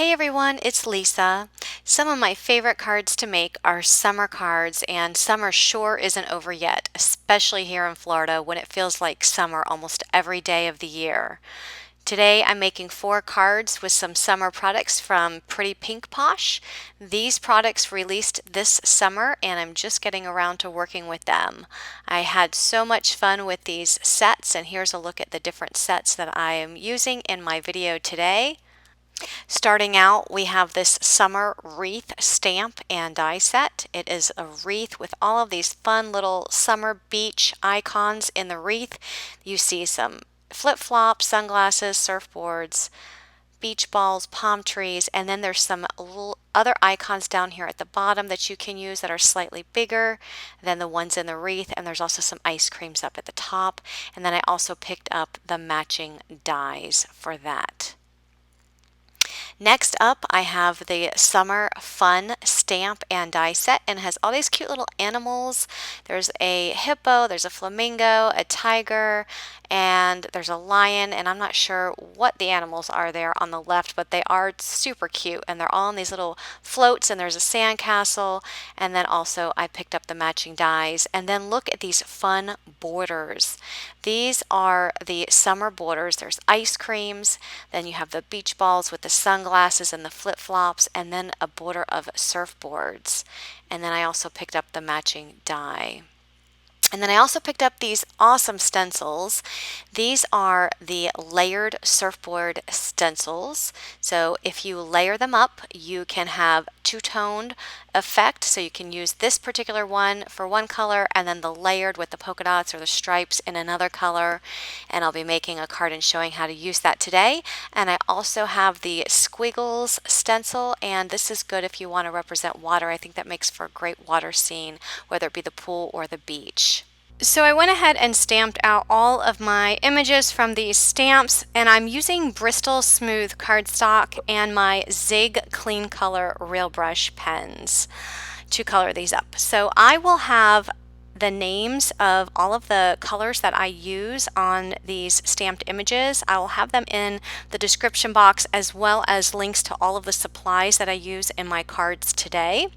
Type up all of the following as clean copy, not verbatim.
Hey everyone, it's Lisa. Some of my favorite cards to make are summer cards, and summer sure isn't over yet, especially here in Florida when it feels like summer almost every day of the year. Today I'm making 4 cards with some summer products from Pretty Pink Posh. These products released this summer and I'm just getting around to working with them. I had so much fun with these sets, and here's a look at the different sets that I am using in my video today. Starting out, we have this summer wreath stamp and die set. It is a wreath with all of these fun little summer beach icons in the wreath. You see some flip-flops, sunglasses, surfboards, beach balls, palm trees, and then there's some little other icons down here at the bottom that you can use that are slightly bigger than the ones in the wreath, and there's also some ice creams up at the top. And then I also picked up the matching dies for that. Next up, I have the Summer Fun stamp and die set, and it has all these cute little animals. There's a hippo, there's a flamingo, a tiger, and there's a lion, and I'm not sure what the animals are there on the left, but they are super cute, and they're all on these little floats, and there's a sandcastle, and then also I picked up the matching dies. And then look at these fun borders. These are the summer borders. There's ice creams, then you have the beach balls with the sunglasses and the flip-flops, and then a border of surfboards. And then I also picked up the matching die. And then I also picked up these awesome stencils. These are the layered surfboard stencils. So if you layer them up, you can have two-toned effect. So you can use this particular one for one color and then the layered with the polka dots or the stripes in another color. And I'll be making a card and showing how to use that today. And I also have the squiggles stencil, and this is good if you want to represent water. I think that makes for a great water scene, whether it be the pool or the beach. So I went ahead and stamped out all of my images from these stamps, and I'm using Bristol Smooth cardstock and my Zig Clean Color Real Brush pens to color these up. So I will have the names of all of the colors that I use on these stamped images. I will have them in the description box, as well as links to all of the supplies that I use in my cards today.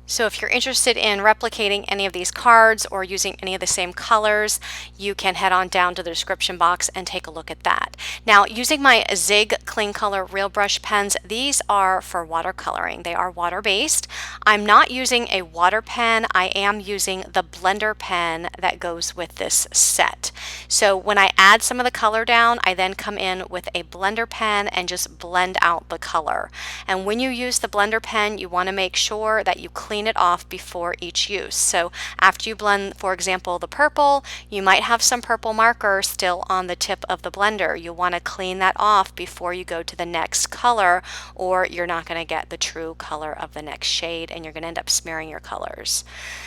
So if you're interested in replicating any of these cards or using any of the same colors, you can head on down to the description box and take a look at that. Now, using my Zig Clean Color Real Brush pens, these are for watercoloring. They are water-based. I'm not using a water pen. I am using the blender pen that goes with this set. So when I add some of the color down, I then come in with a blender pen and just blend out the color. And when you use the blender pen, you want to make sure that you clean it off before each use. So after you blend, for example, the purple, you might have some purple marker still on the tip of the blender. You want to clean that off before you go to the next color, or you're not going to get the true color of the next shade and you're going to end up smearing your colors.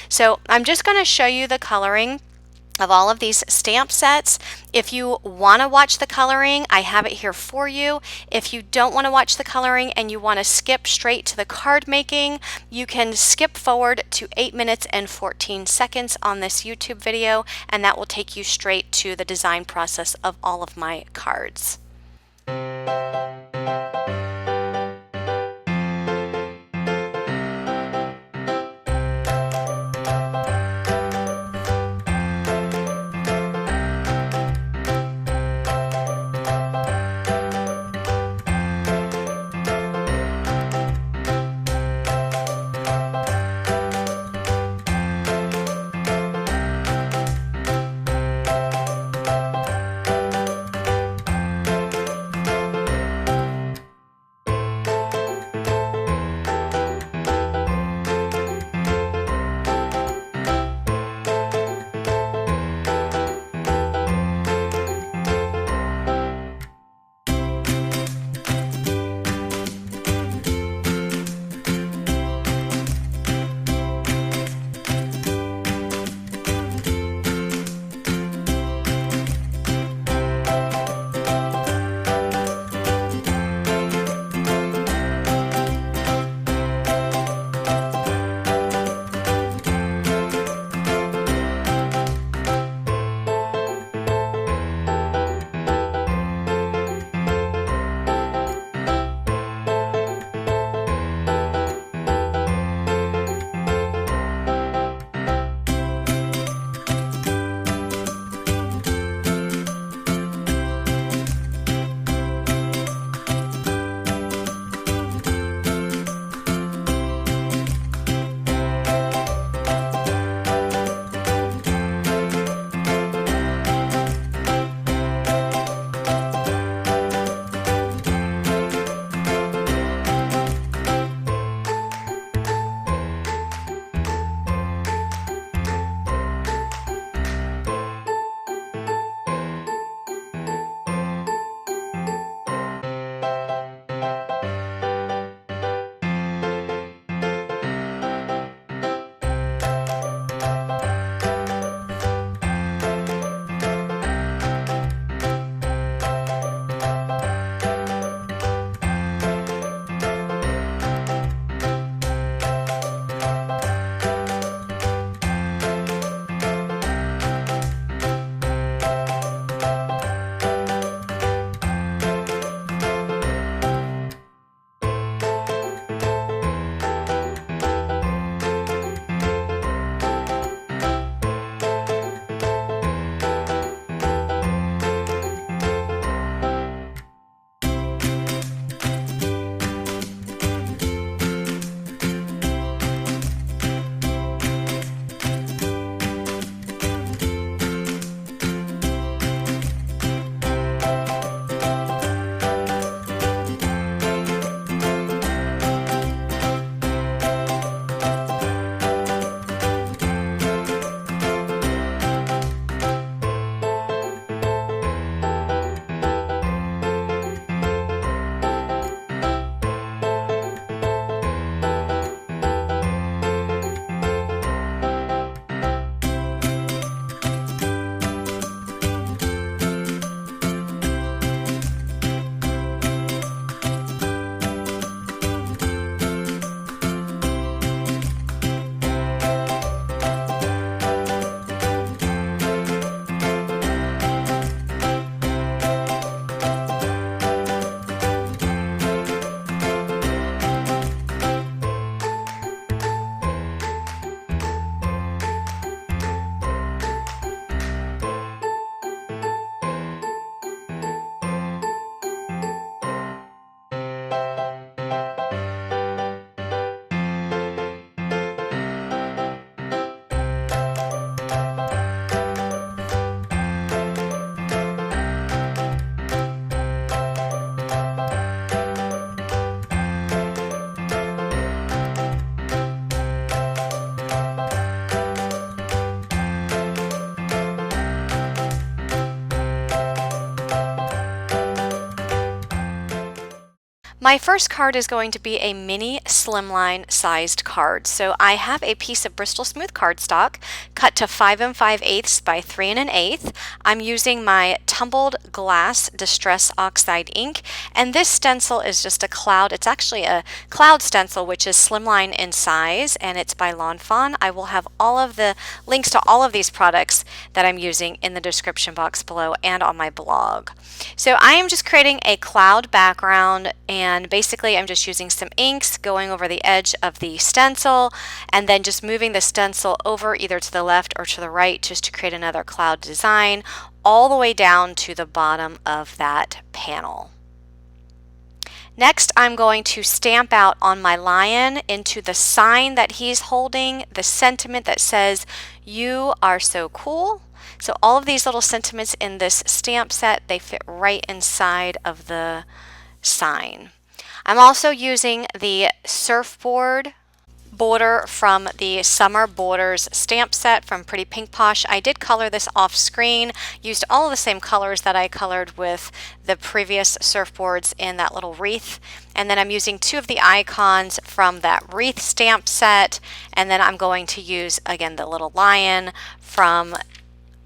So I'm just going to show you the coloring of all of these stamp sets. If you want to watch the coloring, I have it here for you. If you don't want to watch the coloring and you want to skip straight to the card making, you can skip forward to 8 minutes and 14 seconds on this YouTube video, and that will take you straight to the design process of all of my cards. My first card is going to be a mini slimline sized card. So I have a piece of Bristol Smooth cardstock cut to 5 5/8 by 3 1/8. I'm using my Tumbled glass Distress Oxide ink, and this stencil is just a cloud. It's actually a cloud stencil, which is slimline in size, and it's by Fawn. I will have all of the links to all of these products that I'm using in the description box below and on my blog. So I am just creating a cloud background, and basically I'm just using some inks, going over the edge of the stencil, and then just moving the stencil over either to the left or to the right just to create another cloud design all the way down to the bottom of that panel. Next, I'm going to stamp out on my lion into the sign that he's holding, the sentiment that says, "You are so cool." So all of these little sentiments in this stamp set, they fit right inside of the sign. I'm also using the Surfboard Border from the Summer Borders stamp set from Pretty Pink Posh. I did color this off screen, used all of the same colors that I colored with the previous surfboards in that little wreath. And then I'm using 2 of the icons from that wreath stamp set. And then I'm going to use, again, the little lion from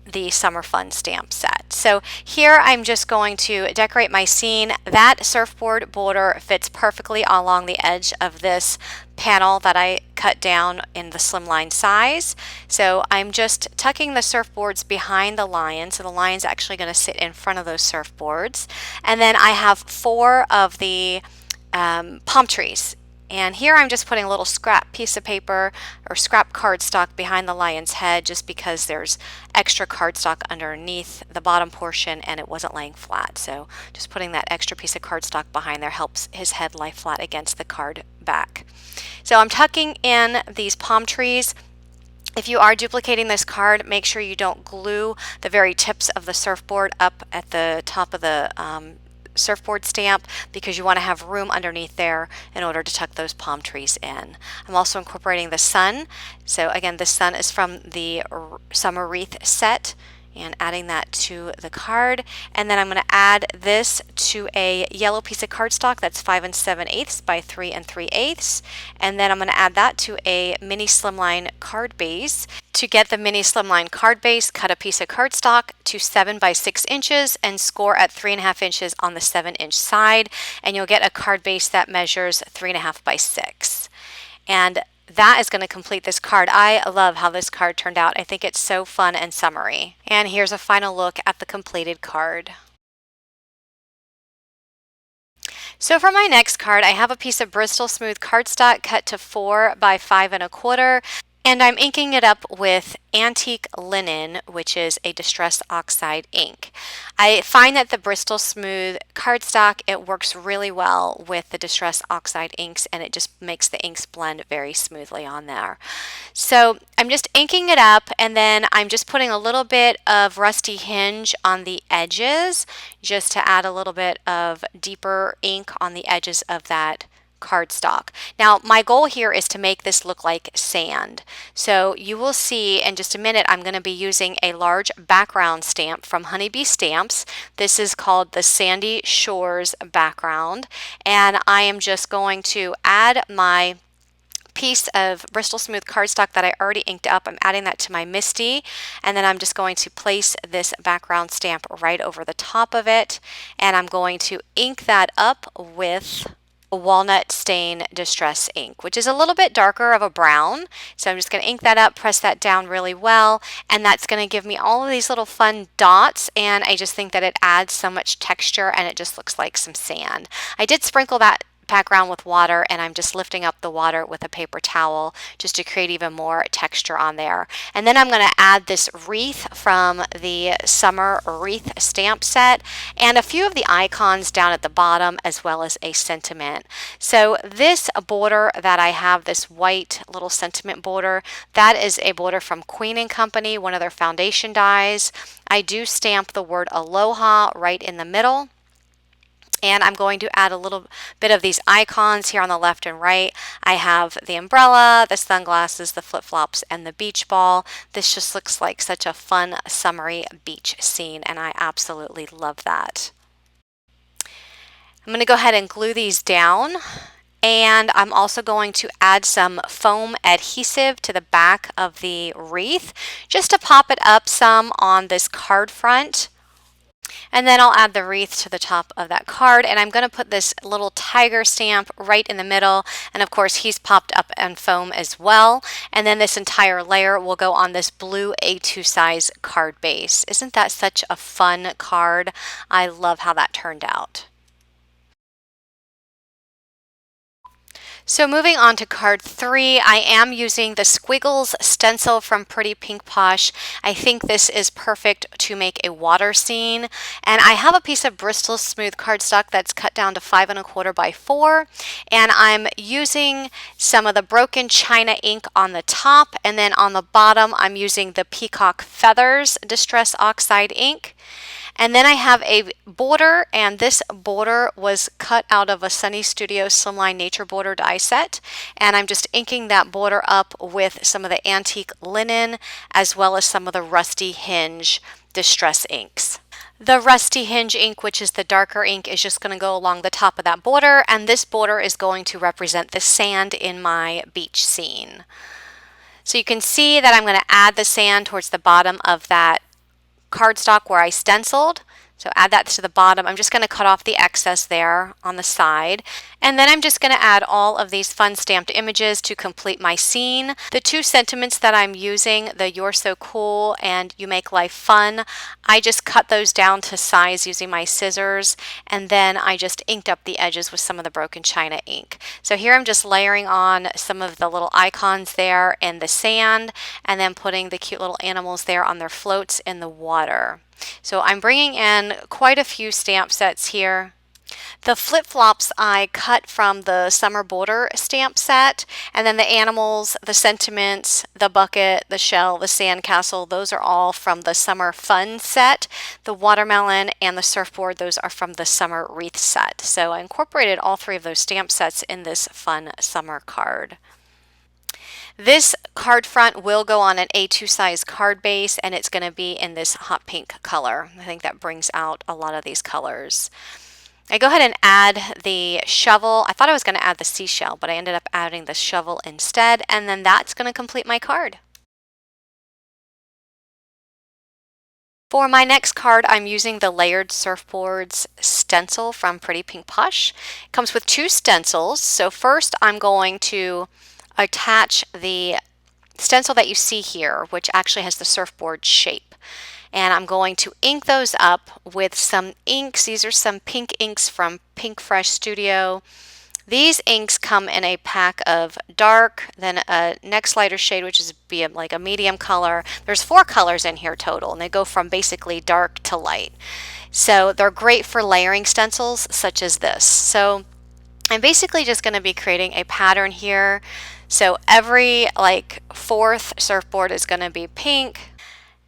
the Summer Fun stamp set. So here I'm just going to decorate my scene. That surfboard border fits perfectly along the edge of this panel that I cut down in the slimline size. So I'm just tucking the surfboards behind the lion. So the lion's actually going to sit in front of those surfboards. And then I have 4 of the palm trees. And here I'm just putting a little scrap piece of paper or scrap cardstock behind the lion's head just because there's extra cardstock underneath the bottom portion and it wasn't laying flat. So just putting that extra piece of cardstock behind there helps his head lie flat against the card back. So I'm tucking in these palm trees. If you are duplicating this card, make sure you don't glue the very tips of the surfboard up at the top of the surfboard stamp, because you want to have room underneath there in order to tuck those palm trees in. I'm also incorporating the sun. So again, the sun is from the Summer Wreath set, and adding that to the card. And then I'm going to add this to a yellow piece of cardstock that's 5 7/8 by 3 3/8. And then I'm going to add that to a mini slimline card base. To get the mini slimline card base, cut a piece of cardstock to 7 by 6 inches and score at 3.5 inches on the 7-inch side, and you'll get a card base that measures 3.5 by 6. And that is going to complete this card. I love how this card turned out. I think it's so fun and summery. And here's a final look at the completed card. So for my next card, I have a piece of Bristol Smooth cardstock cut to 4 by 5 1/4. And I'm inking it up with Antique Linen, which is a Distress Oxide ink. I find that the Bristol Smooth cardstock, it works really well with the Distress Oxide inks, and it just makes the inks blend very smoothly on there. So I'm just inking it up, and then I'm just putting a little bit of Rusty Hinge on the edges, just to add a little bit of deeper ink on the edges of that cardstock. Now my goal here is to make this look like sand. So you will see in just a minute I'm going to be using a large background stamp from Honeybee Stamps. This is called the Sandy Shores background, and I am just going to add my piece of Bristol Smooth cardstock that I already inked up. I'm adding that to my Misty, and then I'm just going to place this background stamp right over the top of it, and I'm going to ink that up with Walnut Stain Distress ink, which is a little bit darker of a brown. So I'm just going to ink that up, press that down really well, and that's going to give me all of these little fun dots, and I just think that it adds so much texture and it just looks like some sand. I did sprinkle that background with water, and I'm just lifting up the water with a paper towel just to create even more texture on there. And then I'm going to add this wreath from the Summer Wreath stamp set and a few of the icons down at the bottom, as well as a sentiment. So this border that I have, this white little sentiment border, that is a border from Queen & Company, one of their foundation dies. I do stamp the word Aloha right in the middle. And I'm going to add a little bit of these icons here on the left and right. I have the umbrella, the sunglasses, the flip-flops, and the beach ball. This just looks like such a fun, summery beach scene, and I absolutely love that. I'm going to go ahead and glue these down. And I'm also going to add some foam adhesive to the back of the wreath just to pop it up some on this card front. And then I'll add the wreath to the top of that card, and I'm going to put this little tiger stamp right in the middle, and of course he's popped up in foam as well. And then this entire layer will go on this blue A2 size card base. Isn't that such a fun card? I love how that turned out. So moving on to card 3, I am using the Squiggles stencil from Pretty Pink Posh. I think this is perfect to make a water scene. And I have a piece of Bristol smooth cardstock that's cut down to 5 1/4 by 4. And I'm using some of the broken china ink on the top, and then on the bottom I'm using the Peacock Feathers Distress Oxide ink. And then I have a border, and this border was cut out of a Sunny Studio Slimline Nature Border die set. And I'm just inking that border up with some of the antique linen as well as some of the Rusty Hinge distress inks. The Rusty Hinge ink, which is the darker ink, is just going to go along the top of that border, and this border is going to represent the sand in my beach scene. So you can see that I'm going to add the sand towards the bottom of that cardstock where I stenciled. So add that to the bottom. I'm just going to cut off the excess there on the side. And then I'm just going to add all of these fun stamped images to complete my scene. The two sentiments that I'm using, the You're So Cool and You Make Life Fun, I just cut those down to size using my scissors, and then I just inked up the edges with some of the broken china ink. So here I'm just layering on some of the little icons there in the sand, and then putting the cute little animals there on their floats in the water. So I'm bringing in quite a few stamp sets here. The flip-flops I cut from the Summer Border stamp set, and then the animals, the sentiments, the bucket, the shell, the sandcastle, those are all from the Summer Fun set. The watermelon and the surfboard, those are from the Summer Wreath set. So I incorporated all 3 of those stamp sets in this fun summer card. This card front will go on an A2 size card base, and it's going to be in this hot pink color. I think that brings out a lot of these colors. I go ahead and add the shovel. I thought I was going to add the seashell, but I ended up adding the shovel instead, and then that's going to complete my card. For my next card, I'm using the Layered Surfboards stencil from Pretty Pink Posh. It comes with 2 stencils. So first I'm going to attach the stencil that you see here, which actually has the surfboard shape. And I'm going to ink those up with some inks. These are some pink inks from Pinkfresh Studio. These inks come in a pack of dark, then a next lighter shade, which is like a medium color. There's 4 colors in here total, and they go from basically dark to light. So they're great for layering stencils such as this. So I'm basically just going to be creating a pattern here. So every 4th surfboard is going to be pink.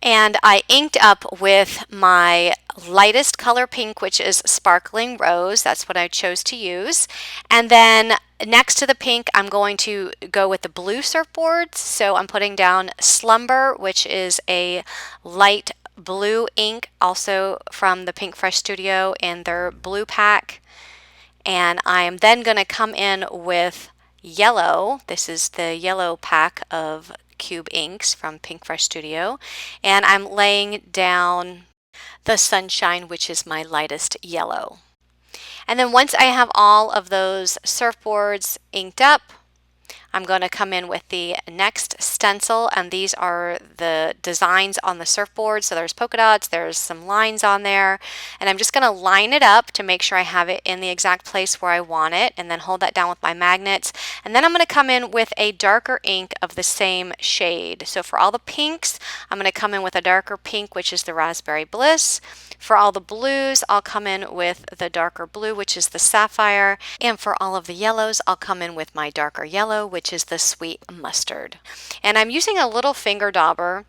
And I inked up with my lightest color pink, which is Sparkling Rose. That's what I chose to use. And then next to the pink, I'm going to go with the blue surfboards. So I'm putting down Slumber, which is a light blue ink, also from the Pinkfresh Studio in their blue pack. And I am then going to come in with yellow. This is the yellow pack of cube inks from Pinkfresh Studio, and I'm laying down the Sunshine, which is my lightest yellow. And then once I have all of those surfboards inked up, I'm going to come in with the next stencil, and these are the designs on the surfboard. So there's polka dots, there's some lines on there, and I'm just going to line it up to make sure I have it in the exact place where I want it, and then hold that down with my magnets. And then I'm going to come in with a darker ink of the same shade. So for all the pinks, I'm going to come in with a darker pink, which is the Raspberry Bliss. For all the blues, I'll come in with the darker blue, which is the Sapphire. And for all of the yellows, I'll come in with my darker yellow, which is the Sweet Mustard. And I'm using a little finger dauber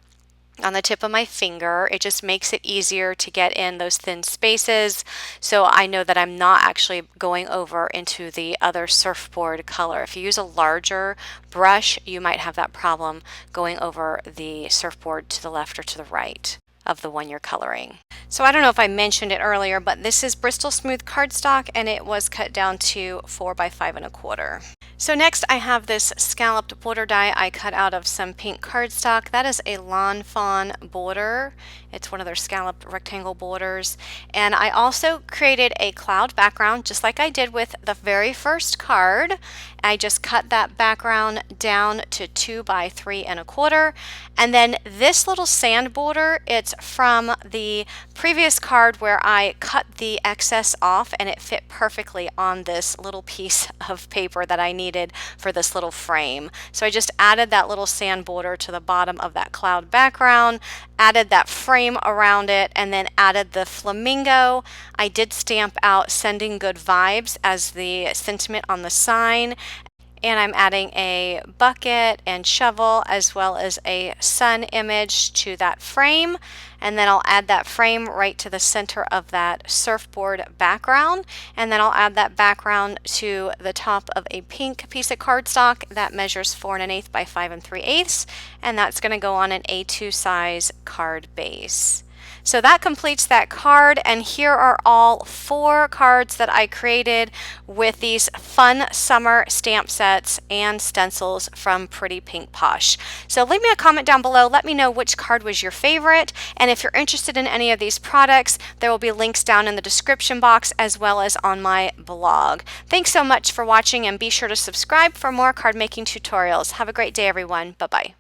on the tip of my finger. It just makes it easier to get in those thin spaces, so I know that I'm not actually going over into the other surfboard color. If you use a larger brush, you might have that problem going over the surfboard to the left or to the right. of the one you're coloring. So I don't know if I mentioned it earlier, but this is Bristol Smooth cardstock, and it was cut down to 4 by 5 1/4. So next I have this Scalloped Border die I cut out of some pink cardstock. That is a Lawn Fawn border. It's one of their scalloped rectangle borders. And I also created a cloud background just like I did with the very first card. I just cut that background down to 2 by 3 1/4. And then this little sand border, it's from the previous card where I cut the excess off and it fit perfectly on this little piece of paper that I needed for this little frame. So I just added that little sand border to the bottom of that cloud background, added that frame around it, and then added the flamingo. I did stamp out "Sending Good Vibes" as the sentiment on the sign. And I'm adding a bucket and shovel as well as a sun image to that frame. And then I'll add that frame right to the center of that surfboard background. And then I'll add that background to the top of a pink piece of cardstock that measures 4 1/8 by 5 3/8. And that's going to go on an A2 size card base. So that completes that card, and here are all 4 cards that I created with these fun summer stamp sets and stencils from Pretty Pink Posh. So leave me a comment down below, let me know which card was your favorite, and if you're interested in any of these products, there will be links down in the description box as well as on my blog. Thanks so much for watching, and be sure to subscribe for more card making tutorials. Have a great day, everyone. Bye-bye.